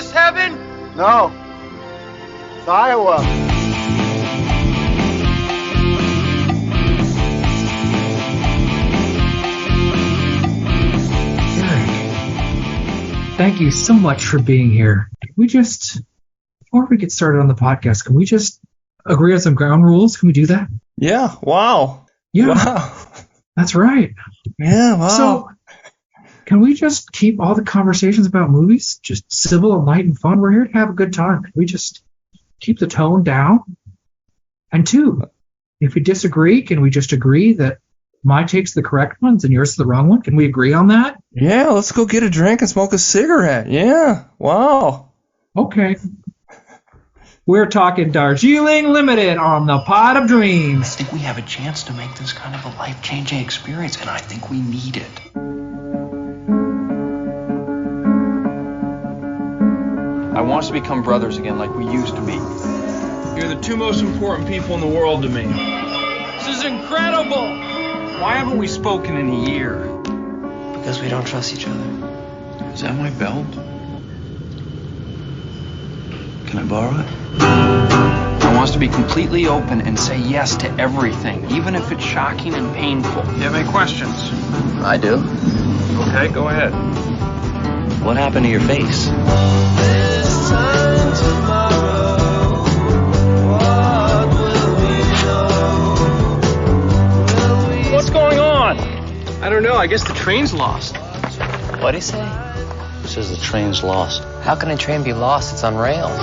this heaven? No. It's Iowa. Eric, thank you so much for being here. Before we get started on the podcast, can we just agree on some ground rules? Can we do that? Yeah. Wow. Yeah. Wow. That's right. Yeah. Wow. So, can we just keep all the conversations about movies just civil and light and fun? We're here to have a good time. Can we just keep the tone down? And two, if we disagree, can we just agree that my take's the correct ones and yours is the wrong one? Can we agree on that? Yeah, let's go get a drink and smoke a cigarette. Yeah. Wow. Okay. We're talking Darjeeling Limited on the Pot of Dreams. I think we have a chance to make this kind of a life-changing experience, and I think we need it. I want us to become brothers again like we used to be. You're the two most important people in the world to me. This is incredible! Why haven't we spoken in a year? Because we don't trust each other. Is that my belt? Can I borrow it? I want us to be completely open and say yes to everything, even if it's shocking and painful. You have any questions? I do. Okay, go ahead. What happened to your face? What's going on? I don't know. I guess the train's lost. What'd he say? He says the train's lost. How can a train be lost? It's on rails.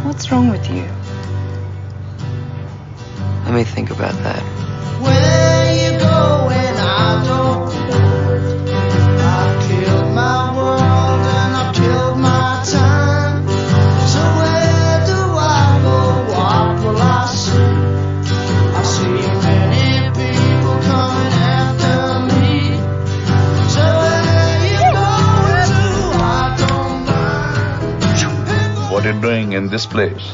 What's wrong with you? Let me think about that. Where you going? I don't know. I've killed my world and I've killed my time. So where do I go? What will I see? I see many people coming after me. So where you going to? I don't mind. What are you doing in this place?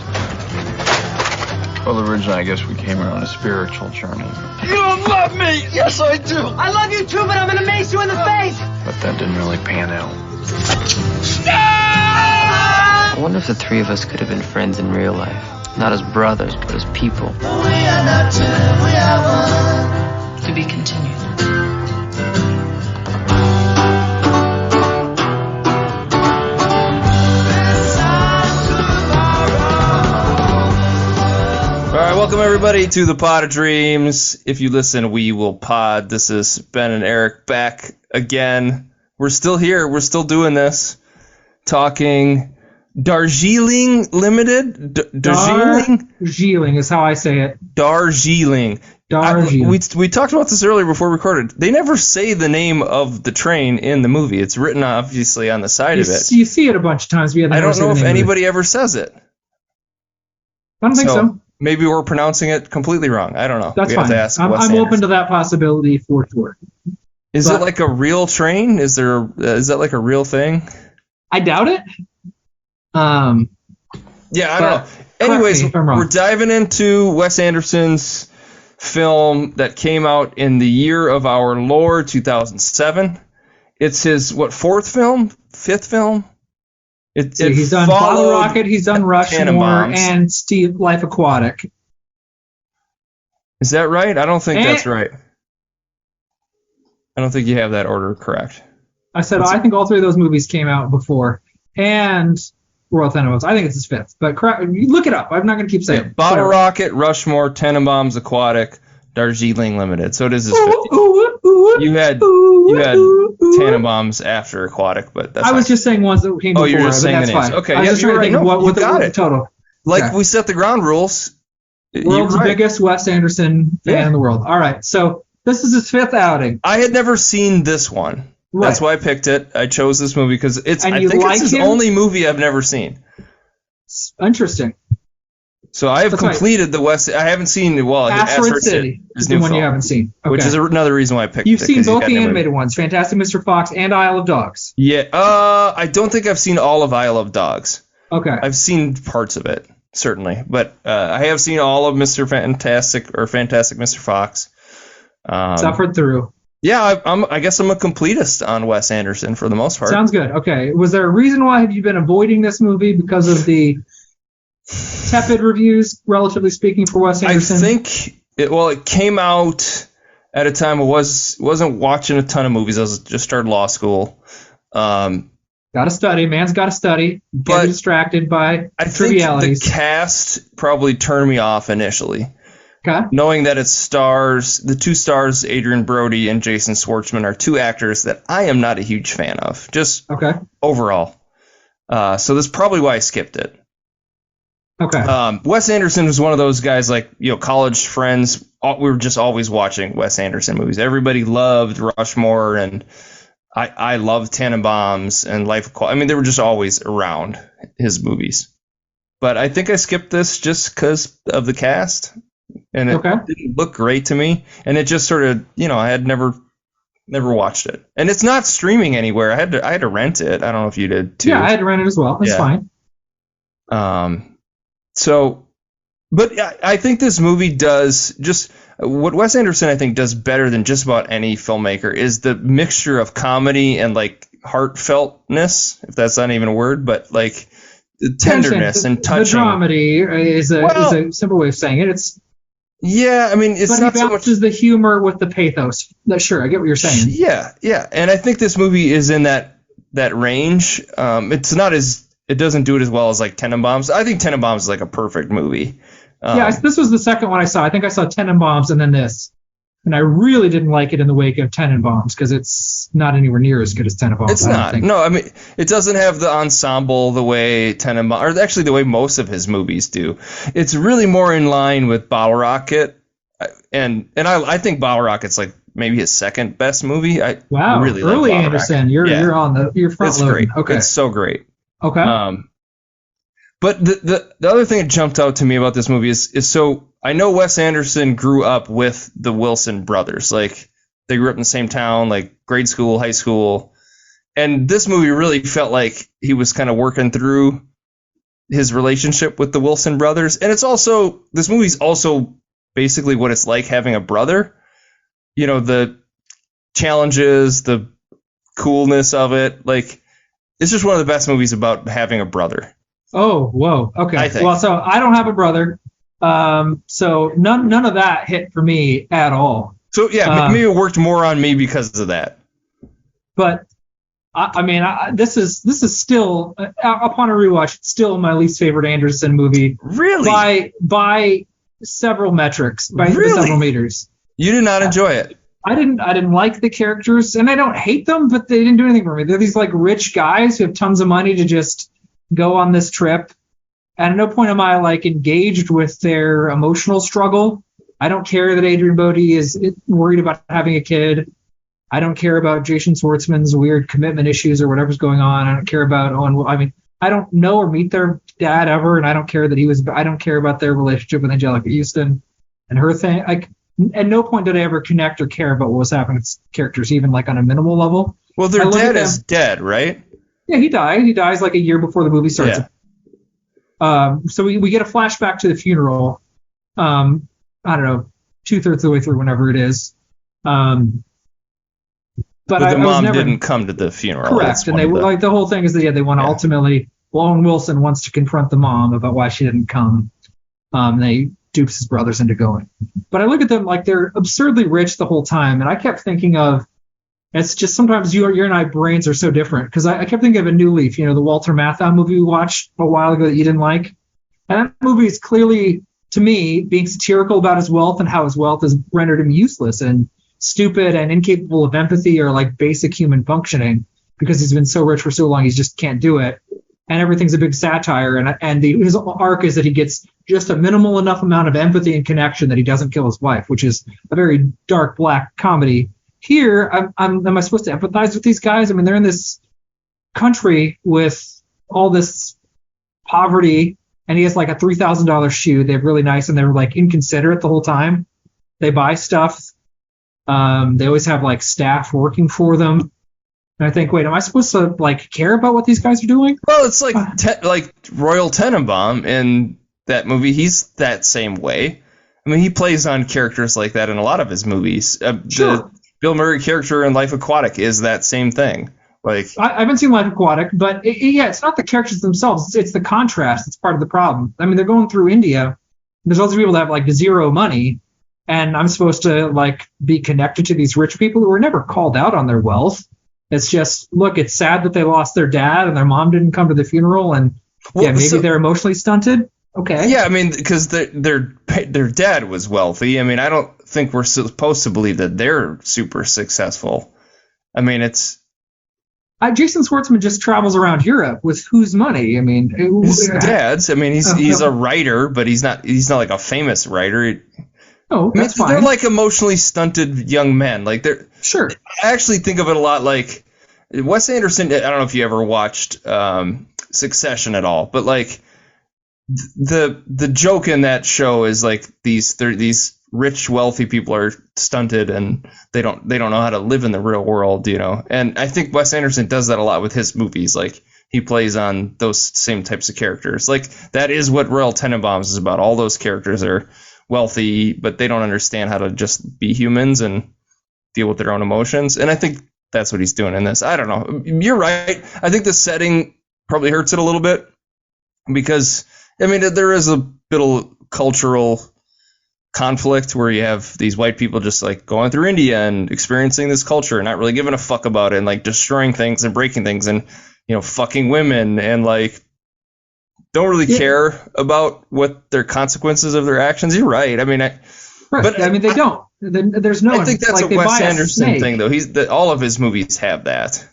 Well, originally, I guess we came here on a spiritual journey. You don't love me! Yes, I do! I love you too, but I'm gonna mace you in the face! But that didn't really pan out. I wonder if the three of us could have been friends in real life. Not as brothers, but as people. We are not two, we are one. To be continued. All right, welcome everybody to the Pot of Dreams. If you listen, we will pod. This is Ben and Eric back again. We're still here. We're still doing this. Talking Darjeeling Limited? Darjeeling is how I say it. Darjeeling. We talked about this earlier before we recorded. They never say the name of the train in the movie. It's written obviously on the side of it. You see it a bunch of times. I don't know if anybody ever says it. I don't think so. Maybe we're pronouncing it completely wrong. I don't know. That's we fine. Have to ask I'm Wes open Anderson. to that possibility for sure. Is it like a real train? Is that like a real thing? I doubt it. Yeah, I don't know. Anyways, we're diving into Wes Anderson's film that came out in the year of our Lord, 2007. It's his, fifth film? He's done Bottle Rocket, he's done Rushmore, and Steve Life Aquatic. Is that right? I don't think that's right. I don't think you have that order correct. I said I think all three of those movies came out before. And Royal Tenenbaums. I think it's his fifth. But look it up. I'm not going to keep saying it. Bottle Rocket, Rushmore, Tenenbaums, Aquatic, Darjeeling Limited. So it is his fifth. You had Tenenbaums after Aquatic, but that's I was just saying ones that came before. Oh, you're just saying the names. Fine. Okay, I was just trying to think what the total. Like we set the ground rules. World's biggest Wes Anderson fan in the world. All right, so this is his fifth outing. I had never seen this one. Right. That's why I picked it. I chose this movie because I think it's his only movie I've never seen. Interesting. So I have completed the West. I haven't seen Asteroid City is the one you haven't seen, which is another reason why I picked. You've seen both the animated ones, Fantastic Mr. Fox and Isle of Dogs. Yeah. I don't think I've seen all of Isle of Dogs. Okay. I've seen parts of it. certainly. But I have seen all of Mr. Fantastic or Fantastic Mr. Fox. Suffered through. Yeah, I guess I'm a completist on Wes Anderson for the most part. Sounds good. Okay. Was there a reason why have you been avoiding this movie because of the tepid reviews, relatively speaking, for Wes Anderson? I think it came out at a time I wasn't watching a ton of movies. I was just started law school. Got to study. Man's got to study. Get distracted by trivialities. I think the cast probably turned me off initially. Okay. Knowing that the two stars, Adrian Brody and Jason Schwartzman, are two actors that I am not a huge fan of, just overall. So that's probably why I skipped it. Okay. Wes Anderson was one of those guys, like, college friends. We were just always watching Wes Anderson movies. Everybody loved Rushmore, and I loved Tannenbaums and Life of I mean, they were just always around his movies. But I think I skipped this just because of the cast. And it didn't look great to me, and it just sort of, I had never watched it, and it's not streaming anywhere. I had to rent it. I don't know if you did too. Yeah, I had to rent it as well. That's fine. So, but I think this movie does just what Wes Anderson I think does better than just about any filmmaker is the mixture of comedy and like heartfeltness, if that's not even a word, but like the tenderness and touching. The dramedy is a simple way of saying it. It's. Yeah, I mean, it's not so much. But he balances the humor with the pathos. Sure, I get what you're saying. Yeah, and I think this movie is in that range. It's not it doesn't do it as well as like Tenenbaums. I think Tenenbaums is like a perfect movie. This was the second one I saw. I think I saw Tenenbaums and then this. And I really didn't like it in the wake of Tenenbaums because it's not anywhere near as good as Tenenbaums. It's not. No, I mean, it doesn't have the ensemble the way Tenenbaums, or actually the way most of his movies do. It's really more in line with Bottle Rocket, and I think Bottle Rocket's like maybe his second best movie. Wow, really early like Anderson, you're on you're front loading. Great. Okay, it's so great. Okay. But the other thing that jumped out to me about this movie is so I know Wes Anderson grew up with the Wilson brothers. Like, they grew up in the same town, like grade school, high school. And this movie really felt like he was kind of working through his relationship with the Wilson brothers. And this movie's also basically what it's like having a brother. The challenges, the coolness of it. Like, it's just one of the best movies about having a brother. Oh, whoa. Okay. Well, so I don't have a brother. So none of that hit for me at all. So yeah, maybe it worked more on me because of that. But I mean, this is still upon a rewatch, it's still my least favorite Anderson movie. Really? By several metrics, by several meters. You did not enjoy it. I didn't like the characters, and I don't hate them, but they didn't do anything for me. They're these like rich guys who have tons of money to just go on this trip. And at no point am I like engaged with their emotional struggle. I don't care that Adrian Brody is worried about having a kid. I don't care about Jason Schwartzman's weird commitment issues or whatever's going on. I don't care about Owen. I mean, I don't know or meet their dad ever, and I don't care that I don't care about their relationship with Angelica Houston and her thing. Like, at no point did I ever connect or care about what was happening with characters, even like on a minimal level. Well, their dad is dead, right? Yeah, he died. He dies like a year before the movie starts. Yeah. So we get a flashback to the funeral. I don't know, 2/3 of the way through, whenever it is. But the mom didn't come to the funeral. Correct, and they like the whole thing is that they want to ultimately. Owen Wilson wants to confront the mom about why she didn't come. They dupes his brothers into going. But I look at them like they're absurdly rich the whole time, and I kept thinking of. It's just sometimes your and I brains are so different because I kept thinking of A New Leaf, the Walter Matthau movie we watched a while ago that you didn't like. And that movie is clearly, to me, being satirical about his wealth and how his wealth has rendered him useless and stupid and incapable of empathy or like basic human functioning because he's been so rich for so long he just can't do it. And everything's a big satire. And his arc is that he gets just a minimal enough amount of empathy and connection that he doesn't kill his wife, which is a very dark black comedy. Here, am I supposed to empathize with these guys? I mean, they're in this country with all this poverty, and he has like a $3,000 shoe. They're really nice, and they're like inconsiderate the whole time. They buy stuff. They always have like staff working for them. And I think, wait, am I supposed to like care about what these guys are doing? Well, it's like like Royal Tenenbaum in that movie, he's that same way. I mean, he plays on characters like that in a lot of his movies. Sure. The Bill Murray character in Life Aquatic is that same thing. Like, I haven't seen Life Aquatic, but it's not the characters themselves. It's the contrast. It's part of the problem. I mean, they're going through India. There's lots of people that have like zero money, and I'm supposed to like be connected to these rich people who are never called out on their wealth. It's just, look, it's sad that they lost their dad and their mom didn't come to the funeral, and maybe they're emotionally stunted. Okay. Yeah, I mean, because their dad was wealthy. I mean, I don't think we're supposed to believe that they're super successful. I mean, it's. Jason Schwartzman just travels around Europe with whose money? I mean, his dad's. I mean, he's a writer, but he's not like a famous writer. That's fine. They're like emotionally stunted young men. Like they're sure. I actually think of it a lot like Wes Anderson. I don't know if you ever watched Succession at all, but like the joke in that show is like these rich, wealthy people are stunted and they don't know how to live in the real world, you know. And I think Wes Anderson does that a lot with his movies. Like he plays on those same types of characters. Like that is what Royal Tenenbaums is about. All those characters are wealthy, but they don't understand how to just be humans and deal with their own emotions. And I think that's what he's doing in this. I don't know. You're right. I think the setting probably hurts it a little bit because, I mean, there is a bit of cultural conflict where you have these white people just like going through India and experiencing this culture and not really giving a fuck about it and like destroying things and breaking things and, you know, fucking women and like don't really care about what their consequences of their actions. You're right. I mean, they don't. There's no. I think that's like a Wes Anderson thing, though. All of his movies have that.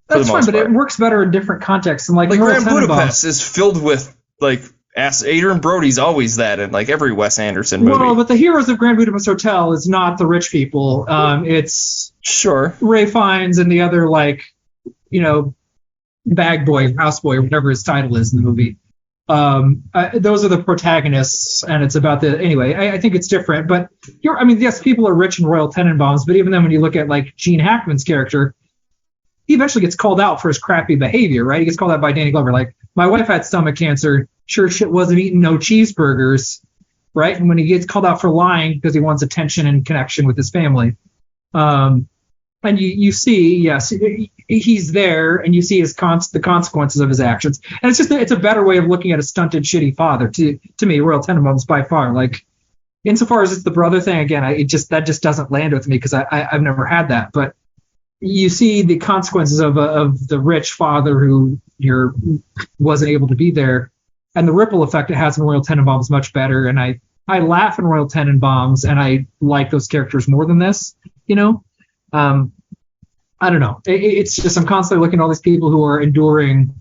That's fine, but it works better in different contexts. And like Grand Budapest is filled with like Adrian Brody's always that in like every Wes Anderson movie. Well, but the heroes of Grand Budapest Hotel is not the rich people. It's Ray Fiennes and the other like, you know, bag boy, house boy, whatever his title is in the movie. Those are the protagonists, and it's about anyway. I think it's different, but yes, people are rich in Royal Tenenbaums, but even then, when you look at like Gene Hackman's character, he eventually gets called out for his crappy behavior, right? He gets called out by Danny Glover, like, my wife had stomach cancer, sure shit wasn't eating no cheeseburgers, right? And when he gets called out for lying because he wants attention and connection with his family, and you see, yes, he's there, and you see the consequences of his actions. And it's a better way of looking at a stunted, shitty father. To me, Royal Tenenbaums by far. Like, insofar as it's the brother thing, again, that just doesn't land with me because I've never had that. But you see the consequences of the rich father who wasn't able to be there, and the ripple effect it has in Royal Tenenbaums much better. And I laugh in Royal Tenenbaums, and I like those characters more than this, you know. I don't know. It's just I'm constantly looking at all these people who are enduring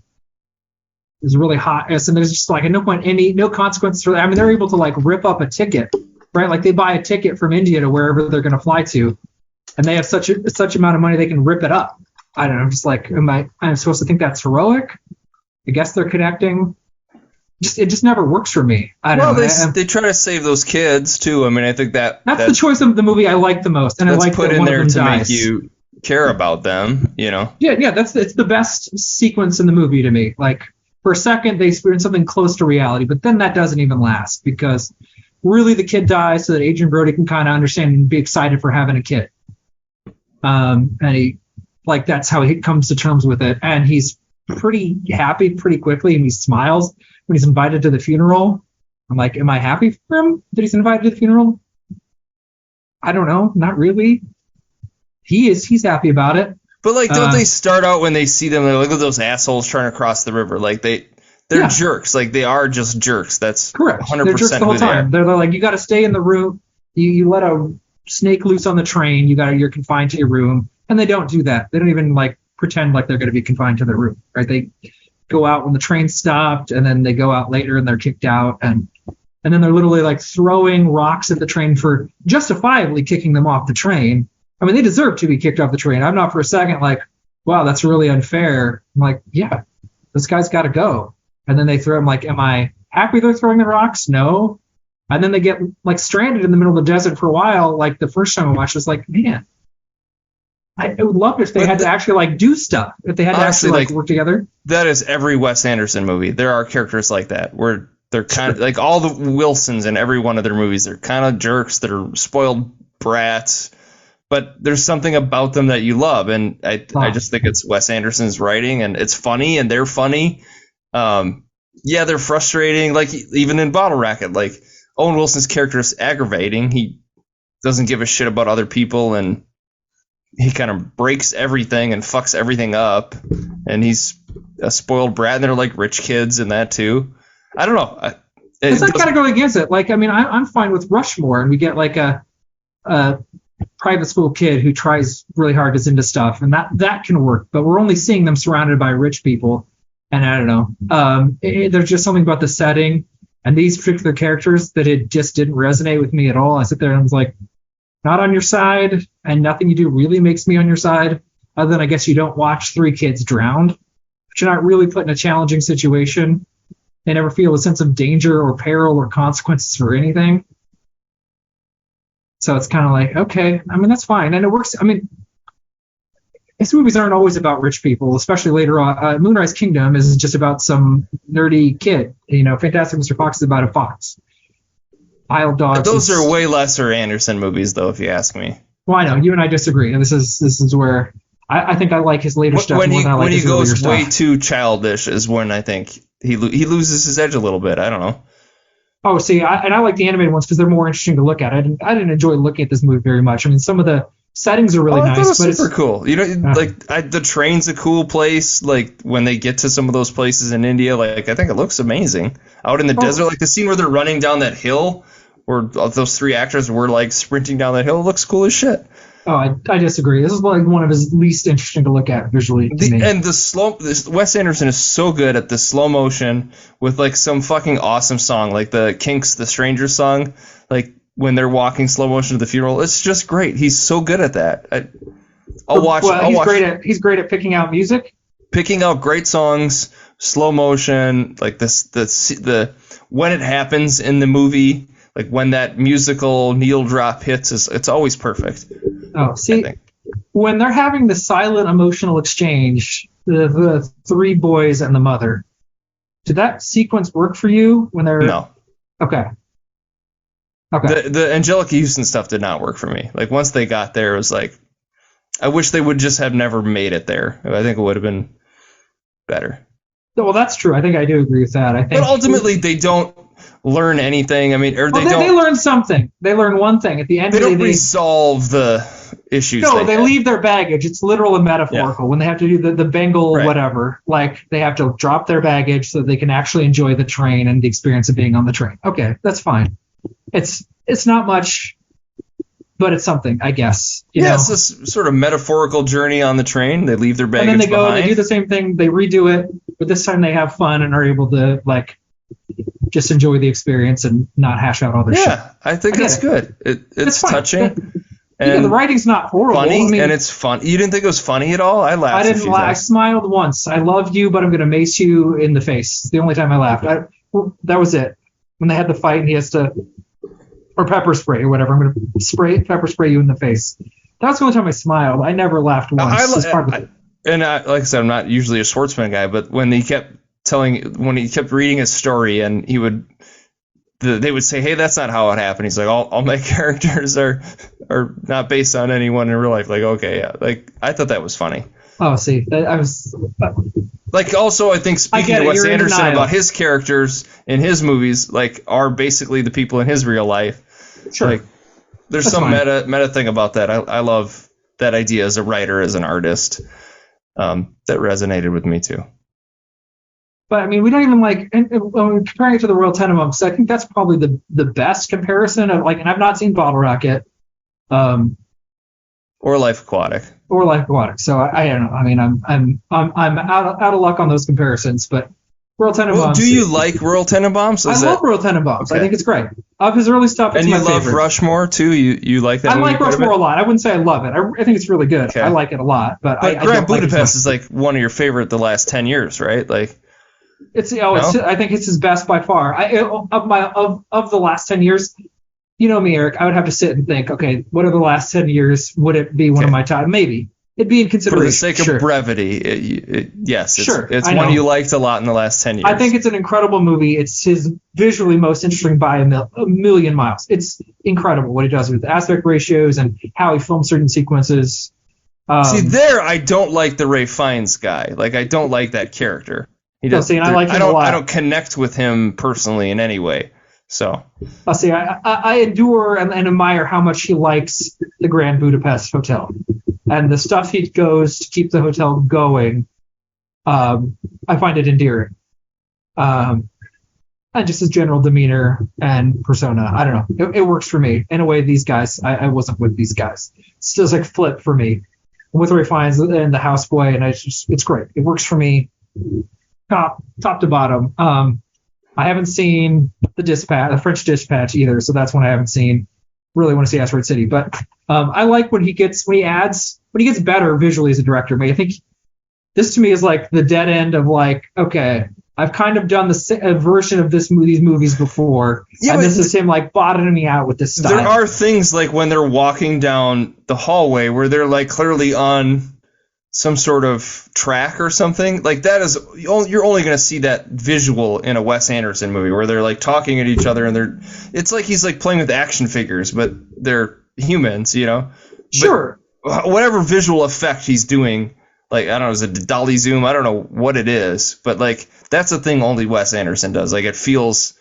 this really hotness, and there's just like at no point no consequences for that. I mean, they're able to like rip up a ticket, right? Like they buy a ticket from India to wherever they're going to fly to, and they have such amount of money they can rip it up. I don't know. I'm just like, I'm supposed to think that's heroic? I guess they're connecting. It just never works for me. I don't know. They try to save those kids too. I mean, I think that's the choice of the movie I like the most, and I like put that in one there of them to dies. make you care about them, you know. Yeah, it's the best sequence in the movie to me. Like for a second they experience something close to reality, but then that doesn't even last because really the kid dies so that Adrian Brody can kind of understand and be excited for having a kid. And he like that's how he comes to terms with it, and he's pretty happy pretty quickly, and he smiles when he's invited to the funeral. I'm like, am I happy for him that he's invited to the funeral? I don't know, not really. He's happy about it. But like, don't they start out when they see them? They're like, look at those assholes trying to cross the river. Like they're jerks. Like they are just jerks. That's correct. 100% they're jerks the whole time. They're like, you got to stay in the room. You let a snake loose on the train. You're confined to your room. And they don't do that. They don't even like pretend like they're going to be confined to their room. Right? They go out when the train stopped, and then they go out later and they're kicked out, and then they're literally like throwing rocks at the train for justifiably kicking them off the train. I mean, they deserve to be kicked off the train. I'm not for a second like, wow, that's really unfair. I'm like, yeah, this guy's got to go. And then they throw him like, am I happy they're throwing the rocks? No. And then they get like stranded in the middle of the desert for a while. Like the first time I watched, I was like, man, I would love if they had to actually like do stuff. If they had to actually like work together. That is every Wes Anderson movie. There are characters like that where They're kind of like all the Wilsons in every one of their movies. They're kind of jerks. They're spoiled brats, but there's something about them that you love. And I just think it's Wes Anderson's writing, and it's funny, and they're funny. Yeah, they're frustrating. Like even in Bottle Rocket, like Owen Wilson's character is aggravating. He doesn't give a shit about other people, and he kind of breaks everything and fucks everything up. And he's a spoiled brat, and they're like rich kids in that too. I don't know. It's not kind of going against it. Like, I mean, I'm fine with Rushmore, and we get like a private school kid who tries really hard, is into stuff, and that can work. But we're only seeing them surrounded by rich people, and I don't know. There's just something about the setting and these particular characters that it just didn't resonate with me at all. I sit there and I was like, not on your side, and nothing you do really makes me on your side, other than I guess you don't watch 3 kids drowned, but you're not really put in a challenging situation. They never feel a sense of danger or peril or consequences for anything. So it's kind of like, okay, I mean, that's fine. And it works. I mean, his movies aren't always about rich people, especially later on. Moonrise Kingdom is just about some nerdy kid. You know, Fantastic Mr. Fox is about a fox. Isle of Dogs. Those are way lesser Anderson movies, though, if you ask me. Well, I know. You and I disagree. And this is where I think I like his later stuff more than I like his earlier stuff. When he goes way too childish is when I think he loses his edge a little bit. I don't know. Oh, see, I like the animated ones because they're more interesting to look at. I didn't enjoy looking at this movie very much. I mean, some of the settings are really nice, but it's super cool. You know, the train's a cool place. Like when they get to some of those places in India, like I think it looks amazing out in the desert. Like the scene where they're running down that hill, where those 3 actors were like sprinting down that hill, looks cool as shit. Oh, I disagree. This is like one of his least interesting to look at visually. Wes Anderson is so good at the slow motion with like some fucking awesome song, like the Kinks' "The Stranger" song, like when they're walking slow motion to the funeral. It's just great. He's so good at that. He's great at picking out music, picking out great songs, slow motion, like the when it happens in the movie. Like when that musical needle drop hits, it's always perfect. Oh, see, when they're having the silent emotional exchange, the 3 boys and the mother, did that sequence work for you when they're... No. Okay. The Angelica Houston stuff did not work for me. Like once they got there, it was like, I wish they would just have never made it there. I think it would have been better. Well, that's true. I think I do agree with that. But ultimately, they don't learn anything. I mean, or they don't. They learn something. They learn one thing at the end. They don't resolve the issues. No, they leave their baggage. It's literal and metaphorical. Yeah. When they have to do the Bengal whatever, like they have to drop their baggage so they can actually enjoy the train and the experience of being on the train. Okay, that's fine. It's not much, but it's something, I guess. You know? It's this sort of metaphorical journey on the train. They leave their baggage and then they go behind. and they do the same thing. They redo it, but this time they have fun and are able to like just enjoy the experience and not hash out all their shit. Yeah, I think it's good. It's touching. And the writing's not horrible. Funny, I mean, and it's fun. You didn't think it was funny at all? I laughed. I didn't laugh. I smiled once. I love you, but I'm going to mace you in the face. It's the only time I laughed. That was it. When they had the fight and he has to, or pepper spray or whatever. I'm going to pepper spray you in the face. That was the only time I smiled. I never laughed once. Like I said, I'm not usually a Schwartzman guy, but when he kept reading his story and they would say, hey, that's not how it happened. He's like, all my characters are not based on anyone in real life. Like, okay, yeah. Like, I thought that was funny. Oh, see, I was... Like, also, I think speaking to Wes Anderson about his characters in his movies, like, are basically the people in his real life. Sure. Like, there's that's some meta thing about that. I love that idea as a writer, as an artist. That resonated with me, too. But I mean, we don't even like, and comparing it to the Royal Tenenbaums, I think that's probably the best comparison of like, and I've not seen Bottle Rocket, or Life Aquatic, So I don't know. I mean, I'm out of luck on those comparisons. But Royal Tenenbaums. Well, do you like Royal Tenenbaums? I love Royal Tenenbaums. Okay. I think it's great. Of his early stuff, it's my favorite. And you love Rushmore too. You like that? I like Rushmore a lot. I wouldn't say I love it. I think it's really good. Okay. I like it a lot. But Grand Budapest is like one of your favorite the last 10 years, right? Like. I think it's his best by far. Of the last 10 years, you know me, Eric. I would have to sit and think. Okay, what are the last 10 years? Would it be one of my top? Maybe it'd be in For consideration. the sake sure. of brevity, yes, it's I one know. you liked a lot in the last 10 years. I think it's an incredible movie. It's his visually most interesting by a million miles. It's incredible what he does with aspect ratios and how he films certain sequences. See, there I don't like the Ray Fiennes guy. Like, I don't like that character. He does. I like him a lot. I don't connect with him personally in any way. So. I endure and admire how much he likes the Grand Budapest Hotel and the stuff he goes to keep the hotel going. I find it endearing. And just his general demeanor and persona. I don't know. It works for me. In a way, these guys, I wasn't with these guys. It's just like flip for me. With Ray Fiennes and the houseboy, and it's great. It works for me top to bottom. I haven't seen the French Dispatch either, so that's one I haven't seen. Really want to see Asteroid City, but I like when he gets better visually as a director. I mean, I think this to me is like the dead end of like, okay, I've kind of done a version of these movies before, and this is him like bottoming me out with this style. There are things like when they're walking down the hallway where they're like clearly on some sort of track or something. Like that is, you're only going to see that visual in a Wes Anderson movie where they're like talking at each other and it's like he's like playing with action figures, but they're humans, you know? Sure. But whatever visual effect he's doing, like, I don't know, is it dolly zoom? I don't know what it is, but like that's a thing only Wes Anderson does. Like it feels.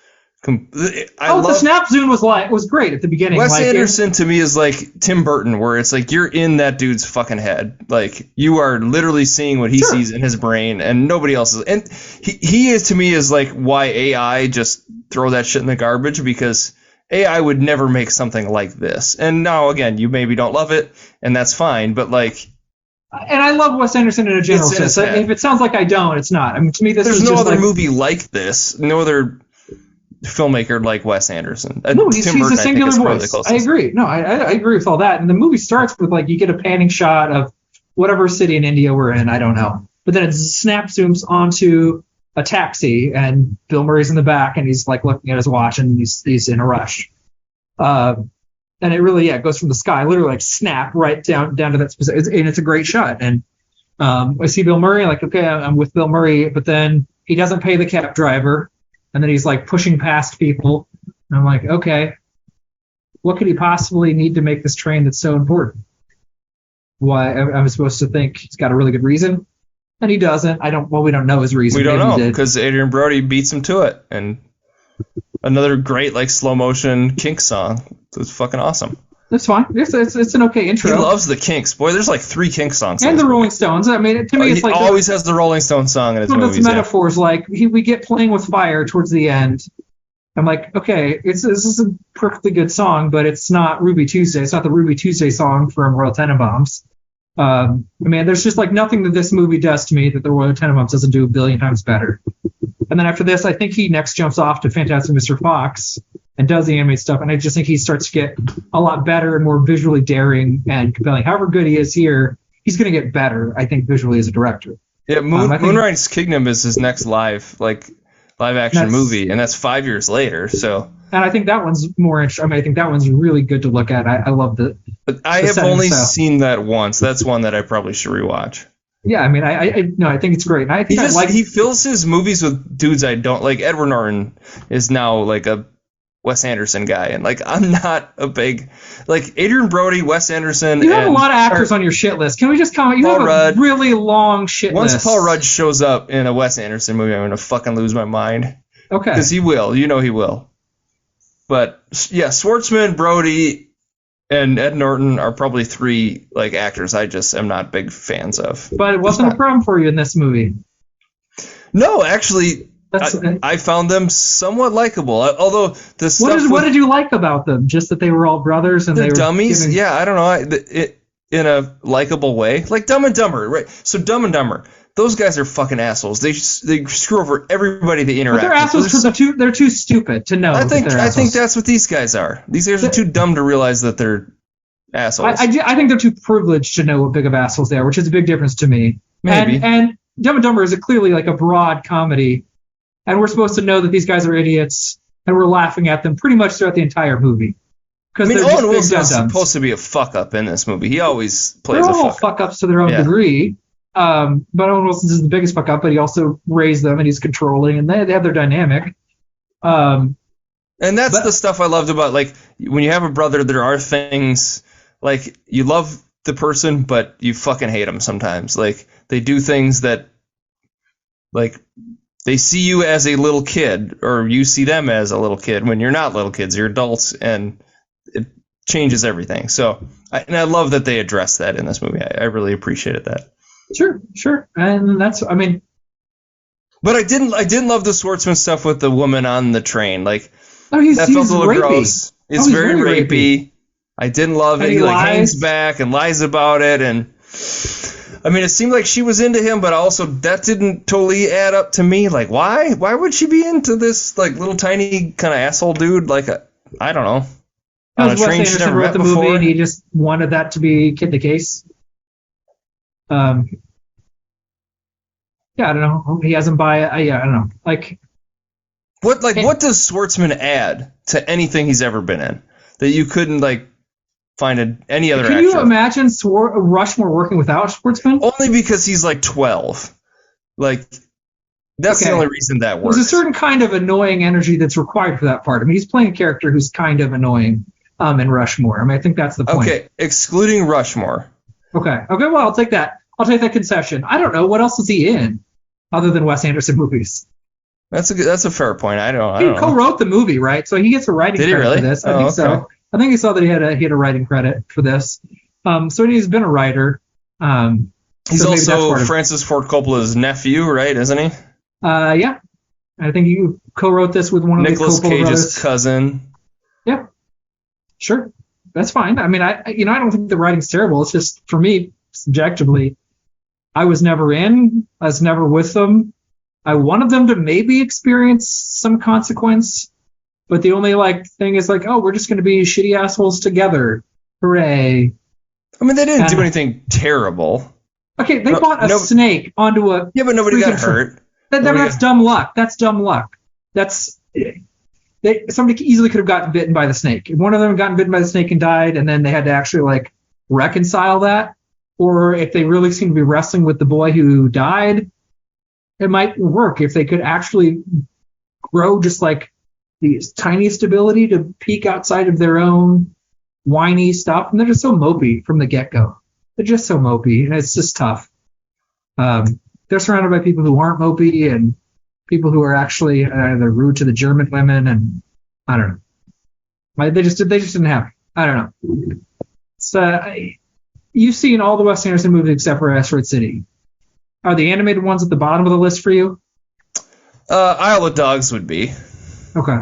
The snap zoom was great at the beginning. Wes Anderson to me is like Tim Burton, where it's like you're in that dude's fucking head. Like you are literally seeing what he sees in his brain, and nobody else is. And he is to me is like why AI just throw that shit in the garbage, because AI would never make something like this. And now again, you maybe don't love it, and that's fine. But like. And I love Wes Anderson in a general sense. If it sounds like I don't, it's not. I mean, to me, there's no other movie like this. No other filmmaker like Wes Anderson. No, he's a singular voice. I agree. No, I agree with all that. And the movie starts with like you get a panning shot of whatever city in India we're in. I don't know, but then it snap zooms onto a taxi, and Bill Murray's in the back, and he's like looking at his watch, and he's in a rush. And it really, goes from the sky, literally like snap right down to that specific, and it's a great shot. And I see Bill Murray, like, okay, I'm with Bill Murray, but then he doesn't pay the cab driver, and then he's like pushing past people. And I'm like, okay, what could he possibly need to make this train that's so important? Why I'm supposed to think he's got a really good reason, and he doesn't. We don't know his reason. We don't know because Adrian Brody beats him to it, and another great like slow motion Kinks song. So it's fucking awesome. That's fine. It's an okay intro. He loves the Kinks. Boy, there's like 3 Kinks songs. And the Rolling Stones. I mean, to me, it's like he always has the Rolling Stones song in his movies. That's metaphors. Like we get Playing with Fire towards the end. I'm like, okay, this is a perfectly good song, but it's not Ruby Tuesday. It's not the Ruby Tuesday song from Royal Tenenbaums. I mean, there's just like nothing that this movie does to me that the Royal Tenenbaums doesn't do a billion times better. And then after this, I think he next jumps off to Fantastic Mr. Fox and does the animated stuff. And I just think he starts to get a lot better and more visually daring and compelling. However good he is here, he's going to get better, I think, visually as a director. Yeah, Moonrise Kingdom is his next live action movie, and that's 5 years later. So. And I think that one's more interesting. I mean, I think that one's really good to look at. I love the. But I have only seen that once. That's one that I probably should rewatch. Yeah, I mean, I think it's great. I think he fills his movies with dudes I don't like. Edward Norton is now like a Wes Anderson guy, and like I'm not a big like Adrian Brody, Wes Anderson. You have a lot of actors on your shit list. Can we just comment? You have a really long shit list. Once Paul Rudd shows up in a Wes Anderson movie, I'm gonna fucking lose my mind. Okay. Because he will. You know he will. But yeah, Schwartzman, Brody, and Ed Norton are probably 3 like actors I just am not big fans of. But it wasn't a problem for you in this movie. No, actually, I found them somewhat likable. Although the stuff what did you like about them? Just that they were all brothers and they were dummies. Yeah, I don't know. In a likable way, like Dumb and Dumber, right? So Dumb and Dumber. Those guys are fucking assholes. They screw over everybody they interact with. They're assholes because they're too stupid to know. I think that's what these guys are. These guys are too dumb to realize that they're assholes. I think they're too privileged to know what big of assholes they are, which is a big difference to me. Maybe. And Dumb and Dumber is clearly like a broad comedy, and we're supposed to know that these guys are idiots, and we're laughing at them pretty much throughout the entire movie. I mean, they're just Owen big Wilson is dum-dums. supposed to be a fuck up in this movie. He always plays They're a all fuck up. fuck ups to their own Yeah. degree. But Owen Wilson is the biggest fuck up, but he also raised them and he's controlling, and they have their dynamic. And that's the stuff I loved about, like, when you have a brother, there are things, like, you love the person, but you fucking hate them sometimes. Like, they do things that, like, they see you as a little kid, or you see them as a little kid when you're not little kids, you're adults, and it changes everything. So, I love that they addressed that in this movie. I really appreciated that. Sure. And that's, I mean. But I didn't love the Schwartzman stuff with the woman on the train. Like, that felt a little rapey. gross. It's very rapey. I didn't love it. And He like lies. hangs back and lies about it, and I mean, it seemed like she was into him, but also that didn't totally add up to me. Like, why? Why would she be into this like little tiny kind of asshole dude? Like, I don't know. On a Wes train she's Anderson never wrote met the before. movie, and he just wanted that to be the case. Yeah, I don't know. He hasn't buy it. I don't know. Like, What does Schwartzman add to anything he's ever been in that you couldn't like find any other can actor? you imagine Rushmore working without Schwartzman? Only because he's like 12. Like, that's the only reason that works. There's a certain kind of annoying energy that's required for that part. I mean, he's playing a character who's kind of annoying in Rushmore. I mean, I think that's the point. Okay, excluding Rushmore. Okay, well, I'll take that. I'll take that concession. I don't know. What else is he in other than Wes Anderson movies? That's a fair point. I don't He know. co-wrote the movie, right? So he gets a writing Did he credit really? for this. I Oh, think okay. so. I think he saw that he had a writing credit for this. So he's been a writer. He's so maybe that's also part of- Francis Ford Coppola's nephew, right? Isn't he? Yeah. I think you co-wrote this with one of Nicolas the Coppola Cage's brothers. cousin. Yeah. Sure. That's fine. I mean, I don't think the writing's terrible. It's just, for me, subjectively, I was never in. I was never with them. I wanted them to maybe experience some consequence, but the only thing is oh, we're just going to be shitty assholes together. Hooray. I mean, they didn't do anything terrible. Okay, they bought a snake onto a... Yeah, but nobody got freaking hurt. That's dumb luck. That's dumb luck. Somebody easily could have gotten bitten by the snake. If one of them had gotten bitten by the snake and died, and then they had to actually reconcile that, or if they really seem to be wrestling with the boy who died, it might work if they could actually grow just the tiniest ability to peek outside of their own whiny stuff. And they're just so mopey from the get-go. They're just so mopey, and it's just tough. They're surrounded by people who aren't mopey and people who are actually they're rude to the German women, and I don't know. They just didn't have it. I don't know. So you've seen all the Wes Anderson movies except for Asteroid City. Are the animated ones at the bottom of the list for you? Isle of Dogs would be. Okay.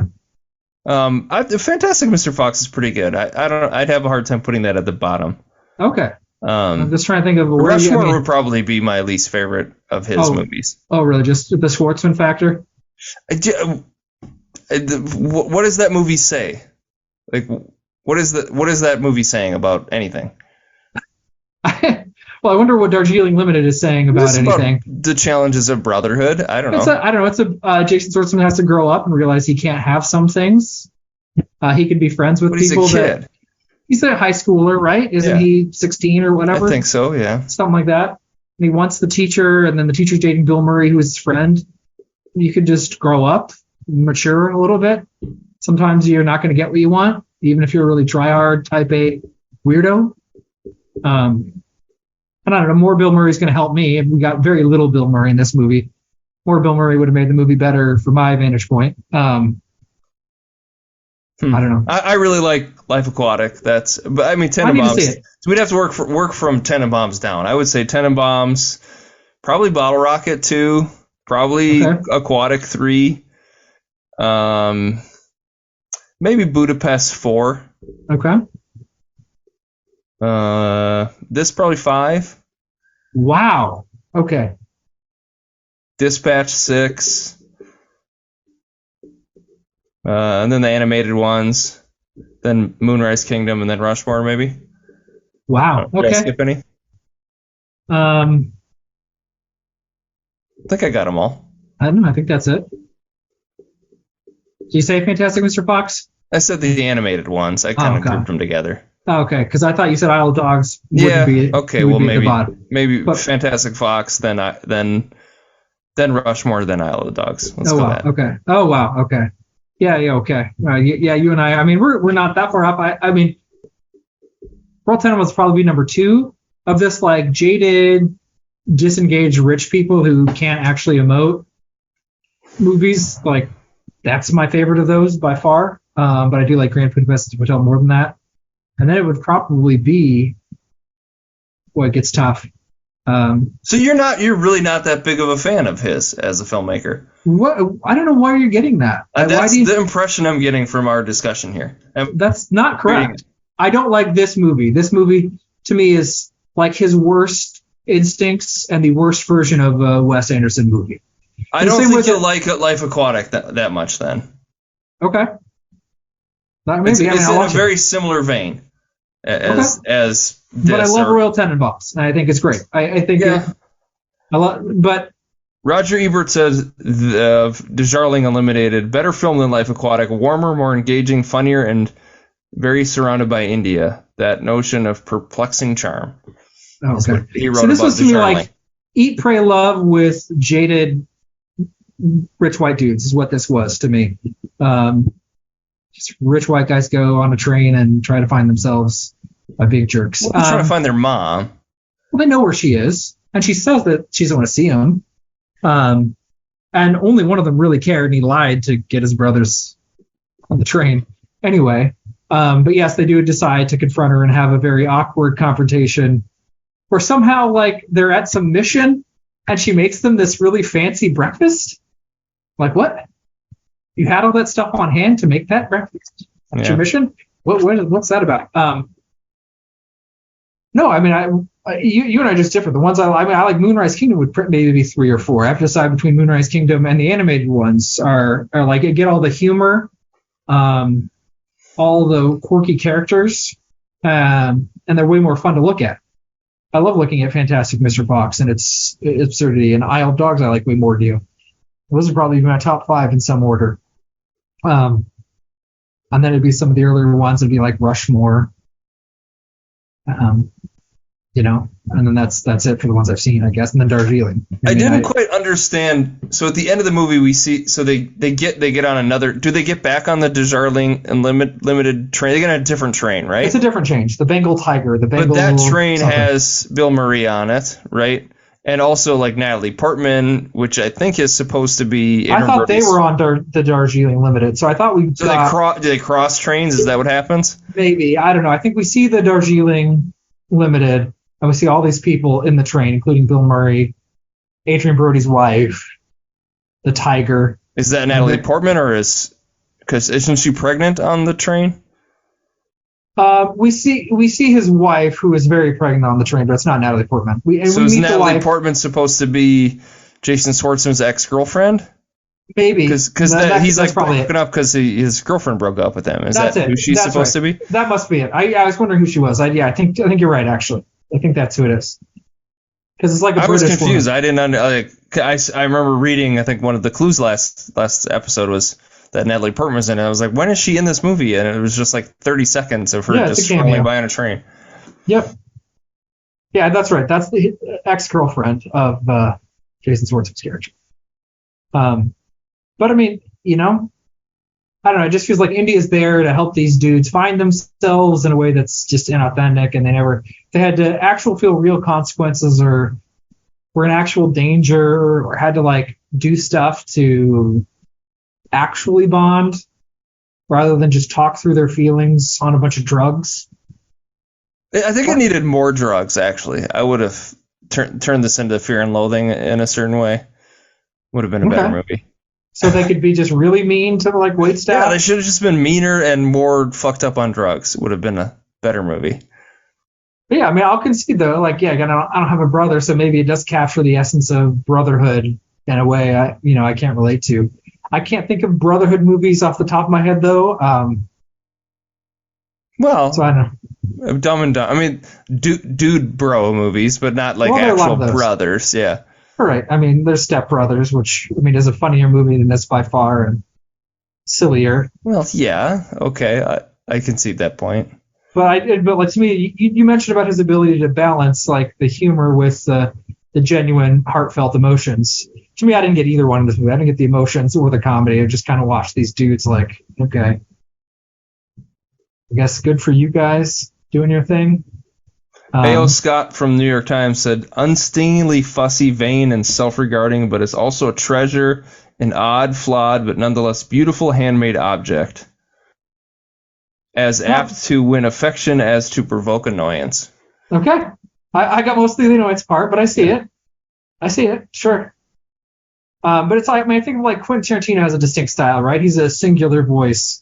Fantastic Mr. Fox is pretty good. I'd have a hard time putting that at the bottom. Okay. I'm just trying to think of a Rushmore would probably be my least favorite of his movies. Oh, really? Just the Schwartzman factor? What does that movie say? What is that movie saying about anything? Well, I wonder what Darjeeling Limited is saying about anything. About the challenges of brotherhood. I don't know. I don't know. It's Jason Schwartzman has to grow up and realize he can't have some things. He can be friends with people. He's a kid. He's a high schooler, right? Isn't he 16 or whatever? I think so, yeah. Something like that. And he wants the teacher, and then the teacher's dating Bill Murray, who is his friend. You can just grow up, mature a little bit. Sometimes you're not going to get what you want, even if you're a really try-hard, type A weirdo. And I don't know, more Bill Murray is going to help me. We got very little Bill Murray in this movie. More Bill Murray would have made the movie better from my vantage point. I don't know. I really like Life Aquatic. But I mean, Tenenbaums. So we'd have to work from Tenenbaums down. I would say Tenenbaums, probably Bottle Rocket 2, probably Aquatic 3, maybe Budapest 4. Okay. This probably 5. Wow. Okay. Dispatch 6. And then the animated ones, then Moonrise Kingdom, and then Rushmore, maybe. Wow. Did I skip any? I think I got them all. I don't know. I think that's it. Did you say Fantastic Mr. Fox? I said the animated ones. I kind of grouped them together. Okay, because I thought you said Isle of Dogs. Okay. Well, maybe but, Fantastic Fox, then Rushmore, then Isle of the Dogs. Let's go wow. that. Okay. Oh wow. Okay. Yeah. Okay. Yeah. You and I. I mean, we're not that far up. I mean, Royal Tenenbaums probably be number 2 of this like jaded, disengaged rich people who can't actually emote movies. Like that's my favorite of those by far. But I do like Grand Budapest Hotel more than that. And then it would probably be, it gets tough. So you're really not that big of a fan of his as a filmmaker. What? I don't know why you're getting that. That's the impression I'm getting from our discussion here. That's not correct. I don't like this movie. This movie to me is like his worst instincts and the worst version of a Wes Anderson movie. I don't think you'll like Life Aquatic that much then. Okay. Maybe, it's in a very similar vein as this. But I love Royal Tenenbaums, and I think it's great. I think but Roger Ebert says Darjeeling Limited, better film than Life Aquatic, warmer, more engaging, funnier, and very surrounded by India. That notion of perplexing charm. Okay. He wrote so this about was to me like Eat, Pray, Love with jaded rich white dudes is what this was to me. Just rich white guys go on a train and try to find themselves by big jerks. Well, they're trying to find their mom. Well, they know where she is, and she says that she doesn't want to see him. And only one of them really cared, and he lied to get his brothers on the train. Anyway, but yes, they do decide to confront her and have a very awkward confrontation where somehow, like, they're at some mission, and she makes them this really fancy breakfast. Like, what? You had all that stuff on hand to make that breakfast? That's your mission? What's that about? No, I mean, you and I are just different. The ones I like Moonrise Kingdom would maybe be 3 or 4. I have to decide between Moonrise Kingdom and the animated ones are like get all the humor, all the quirky characters, and they're way more fun to look at. I love looking at Fantastic Mr. Fox and its absurdity, and Isle of Dogs I like way more than you. Those are probably my top 5 in some order. And then it'd be some of the earlier ones. It'd be like Rushmore. And then that's it for the ones I've seen, I guess. And then Darjeeling. I didn't quite understand. So at the end of the movie, we see they get on another. Do they get back on the Darjeeling Limited train? They get on a different train, right? It's a different change. The Bengal Tiger. But that train has Bill Murray on it, right? And also like Natalie Portman, which I think is supposed to be. I thought they were on the Darjeeling Limited, so I thought we. So do they cross trains? Is that what happens? Maybe, I don't know. I think we see the Darjeeling Limited, and we see all these people in the train, including Bill Murray, Adrian Brody's wife, the Tiger. Is that Natalie Portman, or because isn't she pregnant on the train? We see his wife, who is very pregnant on the train, but it's not Natalie Portman. Is Natalie Portman supposed to be Jason Schwartzman's ex-girlfriend? Maybe. Because he's like broken up because his girlfriend broke up with him. Is that who she's supposed to be? That must be it. I was wondering who she was. I think you're right, actually. I think that's who it is. Because it's like a British woman. I was confused. I didn't I remember reading, I think one of the clues last episode was that Natalie Portman was in it. I was like, when is she in this movie? And it was just like 30 seconds of her just scrolling by on a train. Yep. Yeah, that's right. That's the ex-girlfriend of Jason Schwartzman's character. But I mean, I don't know. It just feels like India's there to help these dudes find themselves in a way that's just inauthentic, and they had to actually feel real consequences or were in actual danger or had to like do stuff to actually bond rather than just talk through their feelings on a bunch of drugs. I think it needed more drugs, actually. I would have turned this into Fear and Loathing in a certain way. Would have been a better movie. So they could be just really mean to like waitstaff? Yeah, they should have just been meaner and more fucked up on drugs. It would have been a better movie. But yeah, I mean, I'll concede though. Like, yeah, again, I don't have a brother, so maybe it does capture the essence of brotherhood in a way I can't relate to. I can't think of brotherhood movies off the top of my head though. So I don't know. Dumb and Dumb. I mean, dude bro movies, but not like actual brothers. Yeah. All right. I mean, there's Step Brothers, which I mean is a funnier movie than this by far, and sillier. Well, yeah, okay, I concede that point. But like to me, you mentioned about his ability to balance like the humor with the genuine heartfelt emotions. To me, I didn't get either one in this movie. I didn't get the emotions or the comedy. I just kind of watched these dudes like, okay, I guess good for you guys doing your thing. A.O. Scott from New York Times said, unstingingly fussy, vain, and self-regarding, but is also a treasure, an odd, flawed, but nonetheless beautiful handmade object. As apt to win affection as to provoke annoyance. Okay. I got mostly the annoyance part, but I see it. Sure. But it's like, I mean, I think like Quentin Tarantino has a distinct style, right? He's a singular voice.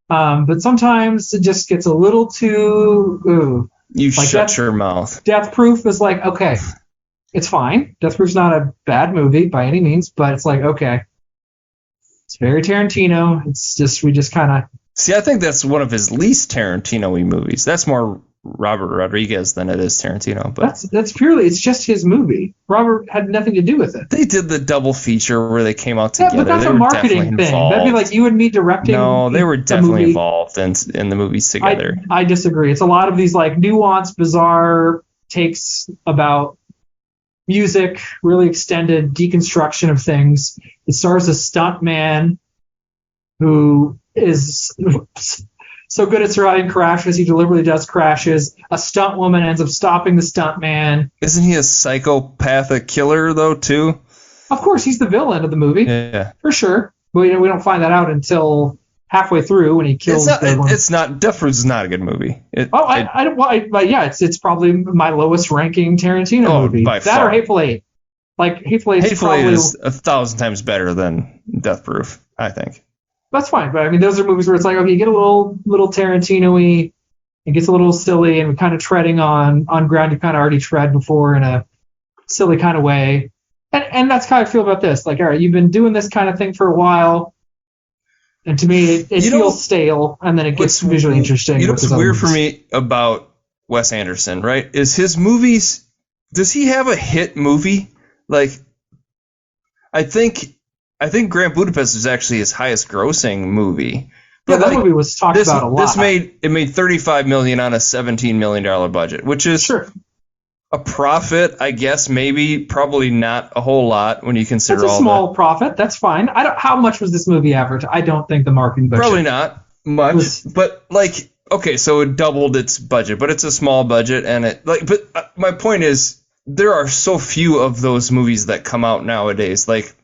But sometimes it just gets a little too... You like shut your mouth. Death Proof is like, okay, it's fine. Death Proof's not a bad movie by any means, but it's like, okay. It's very Tarantino. It's just, we just kind of... See, I think that's one of his least Tarantino-y movies. That's more Robert Rodriguez than it is Tarantino. But that's purely, it's just his movie. Robert had nothing to do with it. They did the double feature where they came out together. Yeah, but that's a marketing thing. That'd be like you and me directing. No, they were definitely involved in the movies together. I disagree. It's a lot of these like nuanced, bizarre takes about music, really extended deconstruction of things. It stars a stunt man who is so good at surviving crashes, he deliberately does crashes. A stunt woman ends up stopping the stunt man. Isn't he a psychopathic killer, though, too? Of course, he's the villain of the movie. Yeah. For sure. But we don't find that out until halfway through when he kills It's not... Death Proof is not a good movie. It's probably my lowest ranking Tarantino movie. By that far. Or Hateful Eight. Like, Hateful Eight is 1,000 times better than Death Proof, I think. That's fine, but I mean, those are movies where it's like, okay, you get a little Tarantino-y, it gets a little silly, and we're kind of treading on ground you kind of already tread before in a silly kind of way. And that's how I feel about this. Like, all right, you've been doing this kind of thing for a while, and to me, it feels stale, and then it gets visually interesting. You know what's weird for me about Wes Anderson, right, is his movies, does he have a hit movie? Like, I think Grand Budapest is actually his highest grossing movie. But that movie was talked about a lot. It made $35 million on a $17 million budget, which is a profit, I guess, probably not a whole lot when you consider all that. It's a small profit. That's fine. How much was this movie average? I don't think the marketing budget. Probably not much, but like, okay, so it doubled its budget, but it's a small budget, and my point is, there are so few of those movies that come out nowadays. Like,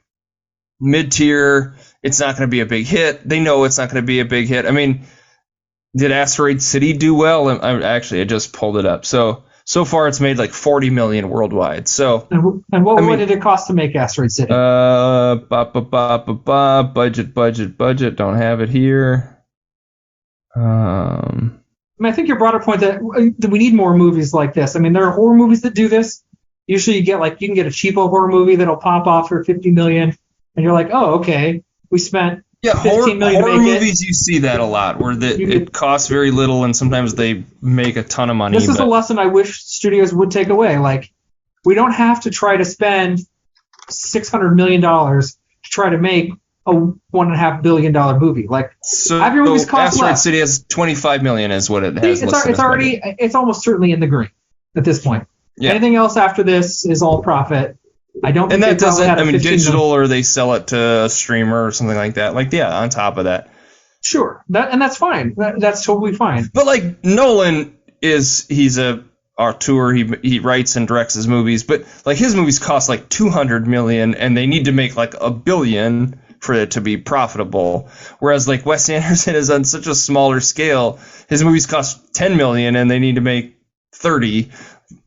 mid-tier, it's not going to be a big hit. They know it's not going to be a big hit. I mean, did Asteroid City do well? I just pulled it up. So far it's made like $40 million worldwide. So and what did it cost to make Asteroid City? Budget. Don't have it here. I think your broader point that we need more movies like this. I mean, there are horror movies that do this. Usually you can get a cheapo horror movie that'll pop off for $50 million. And you're like, oh, okay, we spent $15 million horror to make movies, you see that a lot, where it costs very little and sometimes they make a ton of money. This is a lesson I wish studios would take away. Like, we don't have to try to spend $600 million to try to make a $1.5 billion movie. Like, have your movies cost Asteroid less. City has $25 million is what it has. It's almost certainly in the green at this point. Yeah. Anything else after this is all profit. I don't think and that doesn't, I mean, digital million. Or they sell it to a streamer or something like that. Like, yeah, on top of that. Sure. That's fine. That's totally fine. But like Nolan he's a auteur, he writes and directs his movies, but like his movies cost like $200 million and they need to make like $1 billion for it to be profitable. Whereas like Wes Anderson is on such a smaller scale, his movies cost $10 million and they need to make 30.